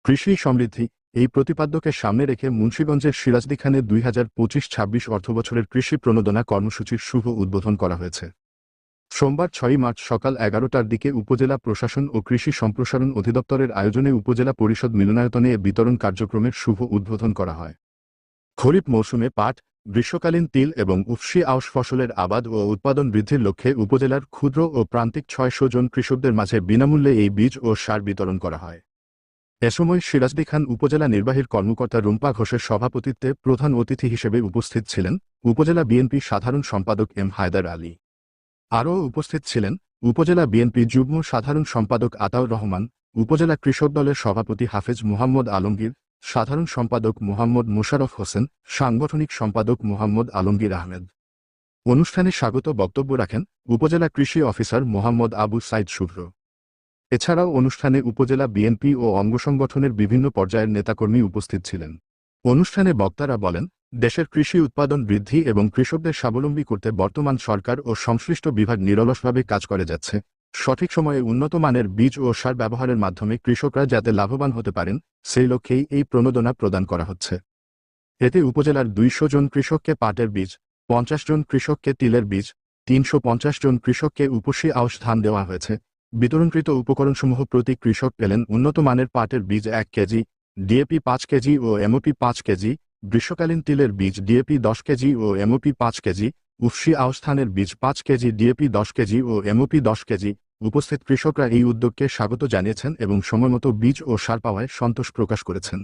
কৃষি সমৃদ্ধি এই প্রতিপাদ্যকে সামনে রেখে মুন্সিগঞ্জের সিরাজদিখানে 2025-26 অর্থবছরের কৃষি প্রণোদনা কর্মসূচির শুভ উদ্বোধন করা হয়েছে। সোমবার 6 মার্চ সকাল 11টার দিকে উপজেলা প্রশাসন ও কৃষি সম্প্রসারণ অধিদপ্তরের আয়োজনে উপজেলা পরিষদ মিলনায়তনে এ বিতরণ কার্যক্রমের শুভ উদ্বোধন করা হয়। খরিফ মৌসুমে পাট, গ্রীষ্মকালীন তিল এবং উফশি আউশ ফসলের আবাদ ও উৎপাদন বৃদ্ধির লক্ষ্যে উপজেলার ক্ষুদ্র ও প্রান্তিক 600 জন কৃষকদের মাঝে বিনামূল্যে এই বীজ ও সার বিতরণ করা হয়। এ সময় সিরাজদিখান উপজেলা নির্বাহীর কর্মকর্তা রুম্পা ঘোষের সভাপতিত্বে প্রধান অতিথি হিসেবে উপস্থিত ছিলেন উপজেলা বিএনপি সাধারণ সম্পাদক এম হায়দার আলী। আরও উপস্থিত ছিলেন উপজেলা বিএনপি যুগ্ম সাধারণ সম্পাদক আতাউর রহমান, উপজেলা কৃষক দলের সভাপতি হাফেজ মুহাম্মদ আলমগীর, সাধারণ সম্পাদক মোহাম্মদ মোশাররফ হোসেন, সাংগঠনিক সম্পাদক মোহাম্মদ আলমগীর আহমেদ। অনুষ্ঠানে স্বাগত বক্তব্য রাখেন উপজেলা কৃষি অফিসার মোহাম্মদ আবু সাইদ শুভ্র। এছাড়াও অনুষ্ঠানে উপজেলা বিএনপি ও অঙ্গসংগঠনের বিভিন্ন পর্যায়ের নেতাকর্মী উপস্থিত ছিলেন। অনুষ্ঠানে বক্তারা বলেন, দেশের কৃষি উৎপাদন বৃদ্ধি এবং কৃষকদের স্বাবলম্বী করতে বর্তমান সরকার ও সংশ্লিষ্ট বিভাগ নিরলসভাবে কাজ করে যাচ্ছে। সঠিক সময়ে উন্নত মানের বীজ ও সার ব্যবহারের মাধ্যমে কৃষকরা যাতে লাভবান হতে পারেন, সেই লক্ষ্যেই এই প্রণোদনা প্রদান করা হচ্ছে। এতে উপজেলার 200 জন কৃষককে পাটের বীজ, 50 জন কৃষককে তিলের বীজ, 350 জন কৃষককে উফশি আউশ ধান দেওয়া হয়েছে। বিতরণকৃত উপকরণসমূহ প্রতি কৃষক পেলেন উন্নত মানের পাটের বীজ 1 কেজি, ডিএপি 5 কেজি ও এমওপি 5 কেজি, গ্রীষ্মকালীন তিলের বীজ ডিএপি 10 কেজি ও এমওপি 5 কেজি, উফশি আউশ ধানের বীজ 5 কেজি, ডিএপি 10 কেজি ও এমওপি 10 কেজি। উপস্থিত কৃষকরা এই উদ্যোগকে স্বাগত জানিয়েছেন এবং সময়মতো বীজ ও সার পাওয়ায় সন্তোষ প্রকাশ করেছেন।